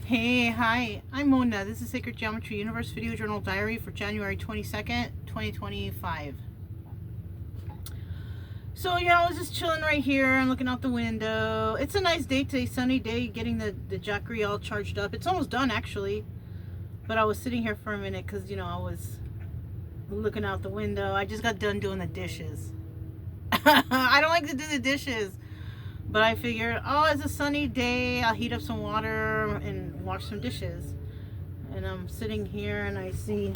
Hey, hi, I'm Mona. This is Sacred Geometry Universe Video Journal Diary for January 22nd, 2025. So, I was just chilling right here. I'm looking out the window. It's a nice day today, sunny day, getting the jackery all charged up. It's almost done, actually. But I was sitting here for a minute because, I was looking out the window. I just got done doing the dishes. I don't like to do the dishes. But I figured, oh, it's a sunny day. I'll heat up some water and wash some dishes. And I'm sitting here and I see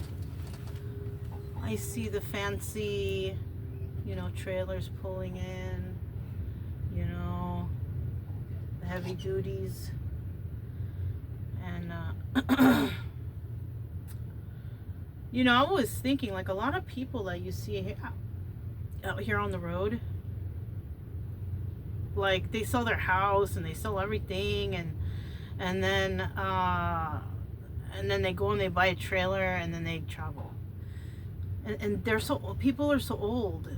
the fancy, trailers pulling in, the heavy duties. And, I was thinking, like, a lot of people that you see out here on the road, like, they sell their house and they sell everything, and then they go and they buy a trailer and then they travel. And people are so old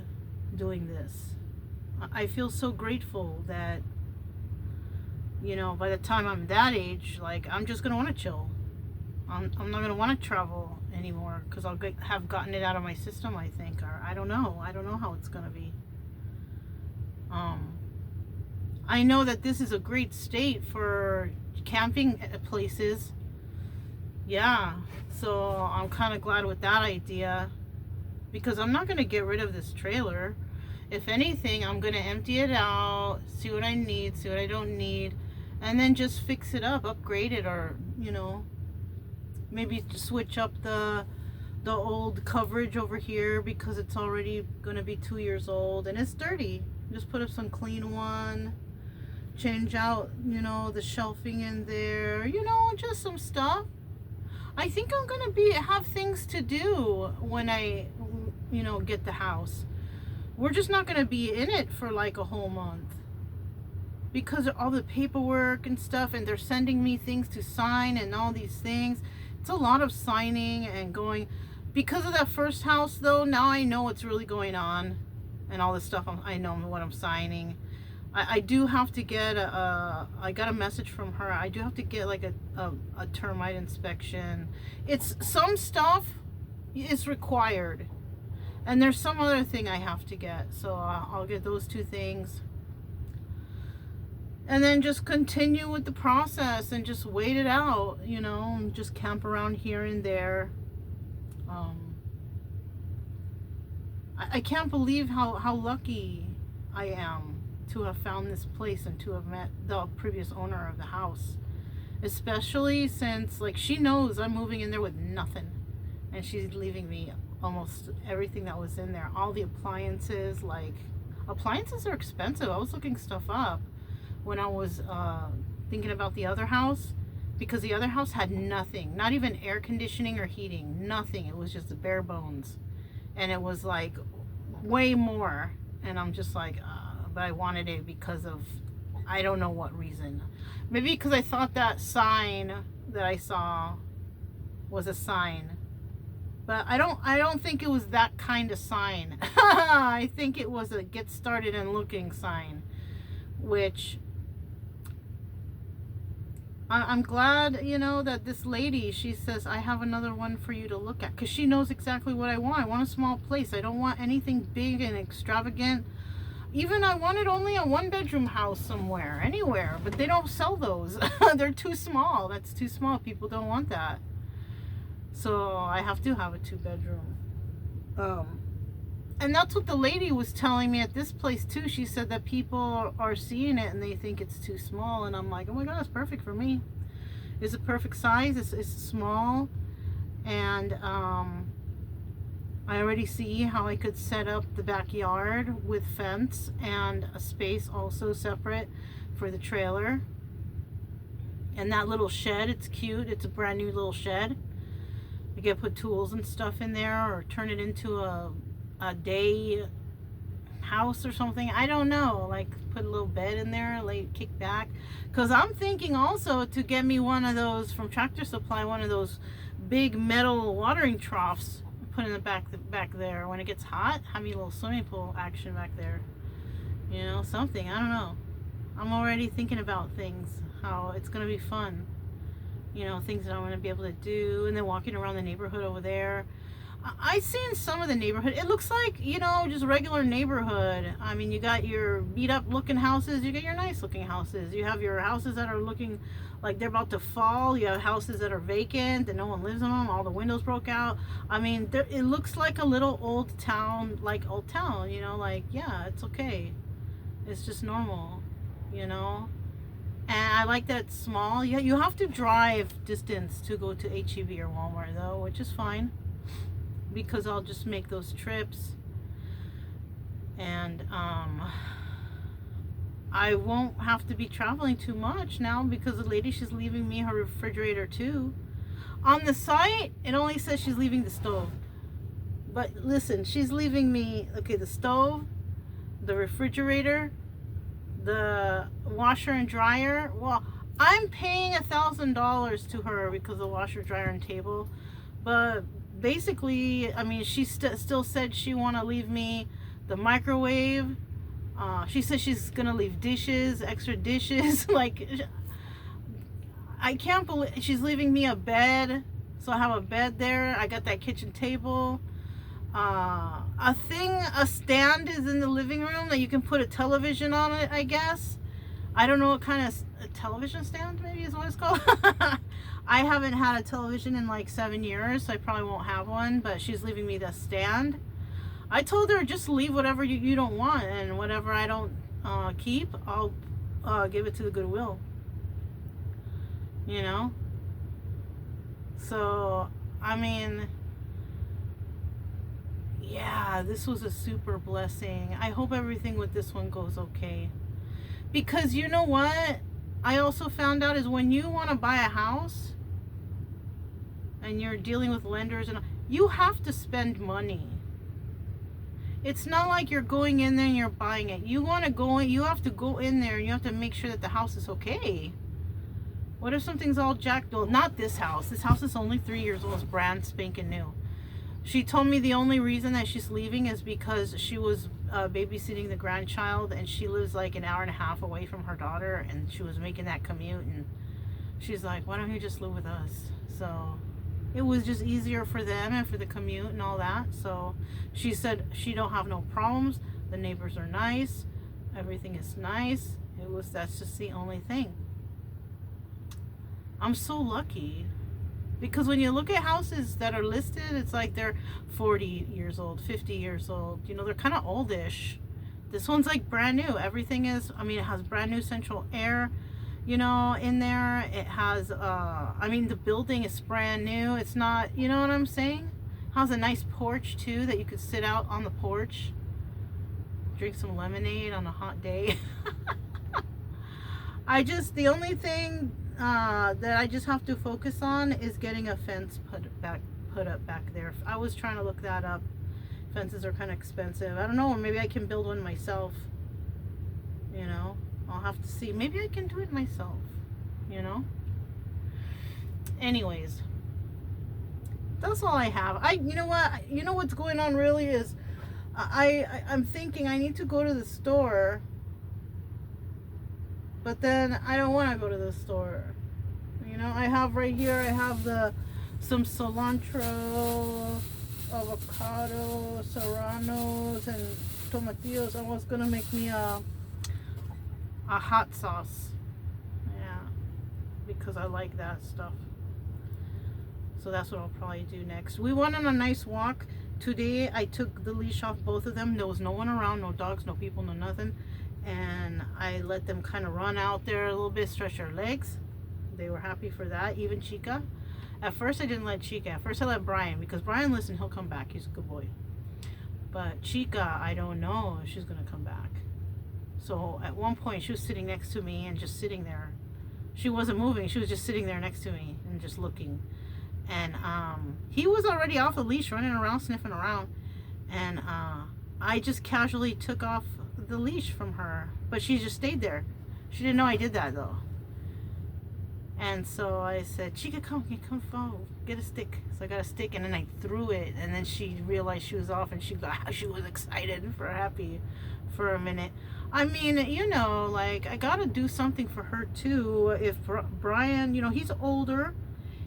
doing this. I feel so grateful that, by the time I'm that age, like, I'm just gonna want to chill. I'm not gonna want to travel anymore because I'll have gotten it out of my system, I think, or I don't know how it's gonna be. I know that this is a great state for camping places. Yeah, so I'm kind of glad with that idea because I'm not going to get rid of this trailer. If anything, I'm going to empty it out, see what I need, see what I don't need, and then just fix it up, upgrade it, or, maybe switch up the old coverage over here because it's already going to be 2 years old and it's dirty. Just put up some clean one. Change out, the shelving in there, just some stuff. I think I'm gonna have things to do when I, get the house. We're just not gonna be in it for like a whole month because of all the paperwork and stuff, and they're sending me things to sign and all these things. It's a lot of signing and going. Because of that first house, though, now I know what's really going on and all this stuff. I know what I'm signing. I do have to get I got a message from her. I do have to get like a termite inspection. It's some stuff is required. And there's some other thing I have to get. So I'll get those two things. And then just continue with the process and just wait it out, and just camp around here and there. I can't believe how lucky I am to have found this place and to have met the previous owner of the house, especially since, like, she knows I'm moving in there with nothing and she's leaving me almost everything that was in there. All the appliances, like, appliances are expensive. I was looking stuff up when I was thinking about the other house because the other house had nothing, not even air conditioning or heating, nothing. It was just the bare bones, and it was like way more, and I'm just like, but I wanted it because of, I don't know what reason. Maybe because I thought that sign that I saw was a sign. But I don't think it was that kind of sign. I think it was a get started and looking sign, which I'm glad, that this lady, she says, I have another one for you to look at, because she knows exactly what I want. I want a small place. I don't want anything big and extravagant. Even I wanted only a 1-bedroom house somewhere, anywhere, but they don't sell those. They're too small. That's too small. People don't want that. So I have to have a 2-bedroom. And that's what the lady was telling me at this place too. She said that people are seeing it and they think it's too small. And I'm like, oh my God, it's perfect for me. It's a perfect size. It's small. And I already see how I could set up the backyard with fence and a space also separate for the trailer. And that little shed, it's cute. It's a brand new little shed. I could put tools and stuff in there or turn it into a day house or something. I don't know. Like, put a little bed in there, kick back. Because I'm thinking also to get me one of those from Tractor Supply, one of those big metal watering troughs. Put in the back there. When it gets hot, have me a little swimming pool action back there. Something. I don't know. I'm already thinking about things, how it's going to be fun. you know, things that I want to be able to do. And then walking around the neighborhood over there, I seen some of the neighborhood. It looks like, you know, just regular neighborhood. I mean, you got your beat up looking houses, you get your nice looking houses. You have your houses that are looking like they're about to fall. You have houses that are vacant and no one lives in them. All the windows broke out. I mean, it looks like a little old town, you know, like, yeah, it's okay. It's just normal, you know. And I like that small. Yeah, you have to drive distance to go to HEB or Walmart though, which is fine, because I'll just make those trips. And I won't have to be traveling too much now, because the lady, she's leaving me her refrigerator too. On the site, it only says she's leaving the stove. But listen, she's leaving me, okay, the stove, the refrigerator, the washer and dryer. Well, I'm paying $1,000 to her because of the washer, dryer, and table. But basically, I mean, she still said she want to leave me the microwave. She said she's gonna leave dishes, extra dishes. Like, I can't believe she's leaving me a bed. So I have a bed there. I got that kitchen table. A stand is in the living room that you can put a television on it, I guess. I don't know what kind of a television stand, maybe is what it's called. I haven't had a television in like 7 years, so I probably won't have one, but she's leaving me the stand. I told her, just leave whatever you don't want, and whatever I don't keep, I'll give it to the Goodwill. You know? So, I mean, yeah, this was a super blessing. I hope everything with this one goes okay. Because you know what I also found out is when you want to buy a house and you're dealing with lenders, and you have to spend money. It's not like you're going in there and you're buying it. You want to go in, you have to go in there and you have to make sure that the house is okay. What if something's all jacked? Well, not this house. This house is only 3 years old. It's brand spanking new. She told me the only reason that she's leaving is because she was babysitting the grandchild, and she lives like an hour and a half away from her daughter, and she was making that commute, and she's like, why don't you just live with us? So it was just easier for them and for the commute and all that. So she said she don't have no problems. The neighbors are nice. Everything is nice. That's just the only thing. I'm so lucky. Because when you look at houses that are listed, it's like they're 40 years old, 50 years old. You know, they're kind of oldish. This one's like brand new. Everything is, I mean, it has brand new central air, you know, in there. It has, I mean, the building is brand new. It's not, you know what I'm saying? It has a nice porch too, that you could sit out on the porch, drink some lemonade on a hot day. The only thing that I just have to focus on is getting a fence put up back there. I was trying to look that up. Fences are kind of expensive. I don't know, or maybe I can build one myself. You know, I'll have to see. Maybe I can do it myself. You know. Anyways, that's all I have. You know what? You know what's going on really is, I'm thinking I need to go to the store. But then I don't want to go to the store. You know, I have right here, I have some cilantro, avocado, serranos, and tomatillos. I was going to make me a hot sauce. Yeah, because I like that stuff. So that's what I'll probably do next. We went on a nice walk. Today I took the leash off both of them. There was no one around, no dogs, no people, no nothing. And I let them kind of run out there a little bit, stretch their legs. They were happy for that, even Chica. At first I didn't let Chica. At first I let Brian, because Brian, listen, he'll come back. He's a good boy. But Chica, I don't know if she's going to come back. So at one point she was sitting next to me and just sitting there. She wasn't moving. She was just sitting there next to me and just looking. And he was already off the leash, running around, sniffing around. And I just casually took off the leash from her, but she just stayed there. She didn't know I did that though. And so I said, Chica, come follow, get a stick. So I got a stick, and then I threw it, and then she realized she was off, and she was excited happy for a minute. I mean, you know, like, I gotta do something for her too. If Brian, you know, he's older,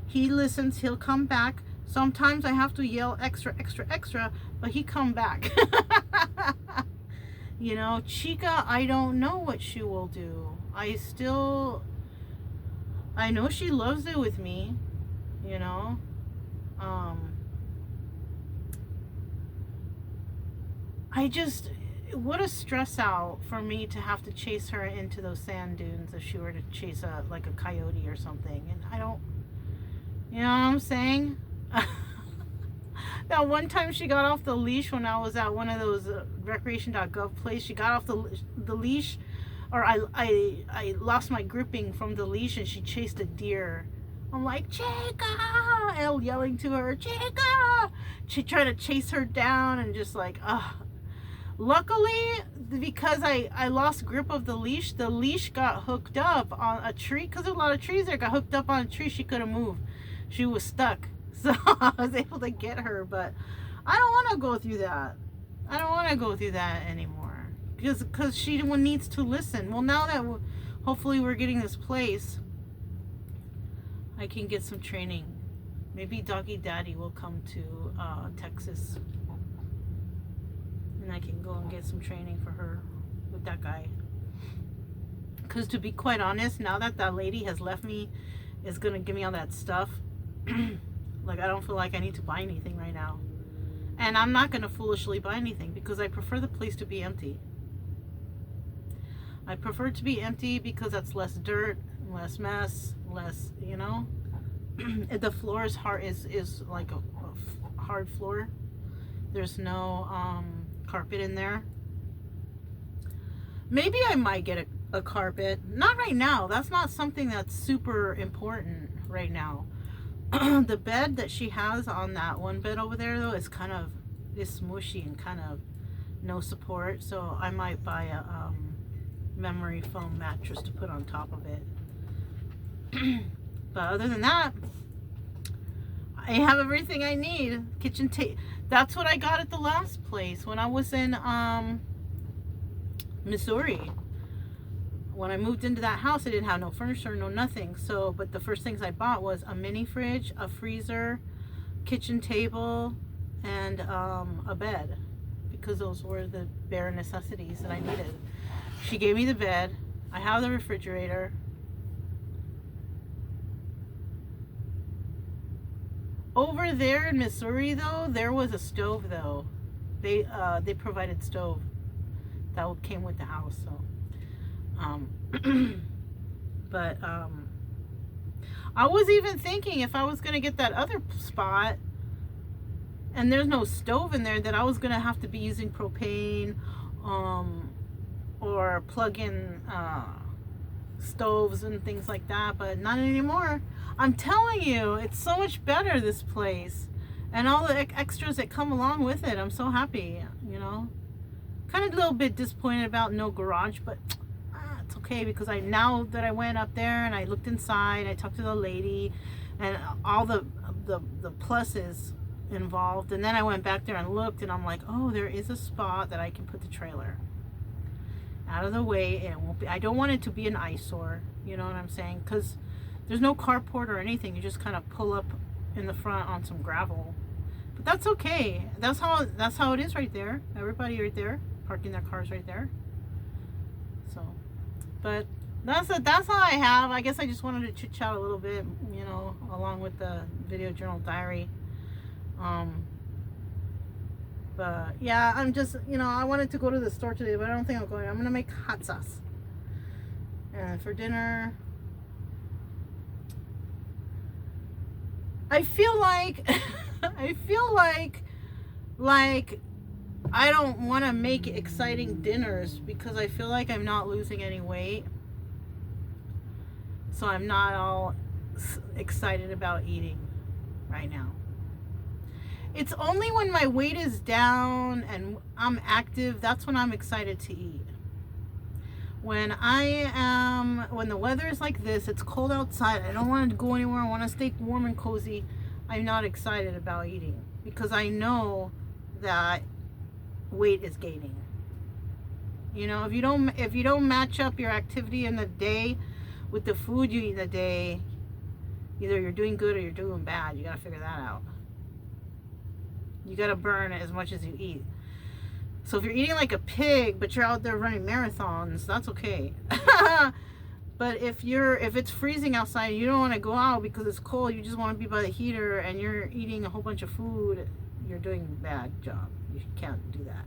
he listens, he'll come back. Sometimes I have to yell extra, extra, extra, but he come back. You know, Chica, I don't know what she will do. I know she loves it with me, you know. I just, what a stress out for me to have to chase her into those sand dunes if she were to chase like a coyote or something. And I don't, you know what I'm saying? That one time she got off the leash when I was at one of those recreation.gov places. She got off the leash, or I lost my gripping from the leash, and she chased a deer. I'm like, Chica! And yelling to her, Chica! She tried to chase her down, and just like, ugh. Luckily, because I lost grip of the leash got hooked up on a tree, because there's a lot of trees there, got hooked up on a tree. She couldn't move. She was stuck. So I was able to get her, but I don't want to go through that. I don't want to go through that anymore, because she needs to listen. Well, now that hopefully we're getting this place, I can get some training. Maybe Doggy Daddy will come to Texas, and I can go and get some training for her with that guy. Because to be quite honest, now that that lady has left me, is going to give me all that stuff. Like, I don't feel like I need to buy anything right now. And I'm not going to foolishly buy anything, because I prefer the place to be empty. I prefer it to be empty because that's less dirt, less mess, less, you know. The floor is hard, is like a hard floor. There's no carpet in there. Maybe I might get a carpet. Not right now. That's not something that's super important right now. The bed that she has on that one bed over there, though, is smushy and kind of no support. So I might buy a memory foam mattress to put on top of it. But other than that, I have everything I need. Kitchen table. That's what I got at the last place when I was in Missouri. When I moved into that house, I didn't have no furniture, no nothing. So, but the first things I bought was a mini fridge, a freezer, kitchen table, and a bed, because those were the bare necessities that I needed. She gave me the bed. I have the refrigerator. Over there in Missouri, though, there was a stove, though. They provided stove that came with the house, so. But I was even thinking if I was going to get that other spot and there's no stove in there, that I was going to have to be using propane or plug in stoves and things like that, but not anymore. I'm telling you, it's so much better, this place, and all the extras that come along with it. I'm so happy, you know. Kind of a little bit disappointed about no garage, but it's okay, because now that I went up there and I looked inside, I talked to the lady and all the pluses involved, and then I went back there and looked, and I'm like, oh, there is a spot that I can put the trailer out of the way, and it won't be, I don't want it to be an eyesore, you know what I'm saying, because there's no carport or anything. You just kind of pull up in the front on some gravel, but that's okay. That's how it is right there. Everybody right there parking their cars right there. So, but that's all I have. I guess I just wanted to chit chat a little bit, you know, along with the video journal diary. But yeah, I'm just, you know, I wanted to go to the store today, but I don't think I'm going. I'm gonna make hot sauce, and for dinner, I feel like I don't want to make exciting dinners, because I feel like I'm not losing any weight, so I'm not all excited about eating right now. It's only when my weight is down and I'm active, that's when I'm excited to eat. When the weather is like this, it's cold outside, I don't want to go anywhere, I want to stay warm and cozy, I'm not excited about eating, because I know that weight is gaining. You know, if you don't match up your activity in the day with the food you eat in the day, either you're doing good or you're doing bad. You got to figure that out. You got to burn as much as you eat. So if you're eating like a pig, but you're out there running marathons, that's okay. But if it's freezing outside, you don't want to go out because it's cold, you just want to be by the heater and you're eating a whole bunch of food, you're doing a bad job. You can't do that.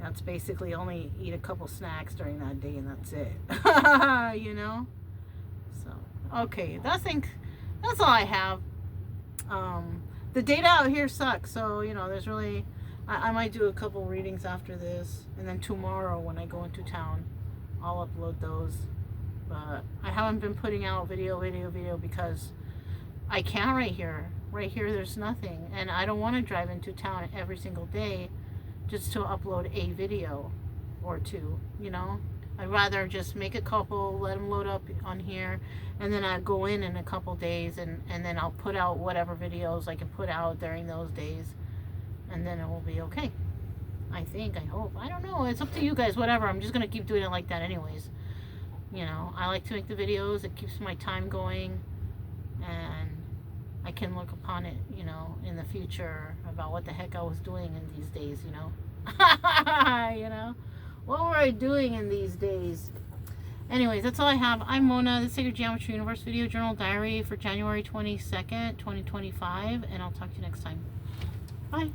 That's basically only eat a couple snacks during that day and that's it. You know? So, okay, that's all I have. The data out here sucks, so, you know, there's really, I might do a couple readings after this, and then tomorrow when I go into town, I'll upload those. But I haven't been putting out video because I can't right here. Right here there's nothing, and I don't want to drive into town every single day just to upload a video or two, you know? I'd rather just make a couple, let them load up on here, and then I go in a couple days, and then I'll put out whatever videos I can put out during those days, and then it will be okay. I think, I hope. I don't know. It's up to you guys, whatever. I'm just going to keep doing it like that anyways. You know, I like to make the videos. It keeps my time going, and I can look upon it, you know, in the future about what the heck I was doing in these days, you know. You know? What were I doing in these days? Anyways, that's all I have. I'm Mona. This is your Geometry Universe video journal diary for January 22nd, 2025. And I'll talk to you next time. Bye.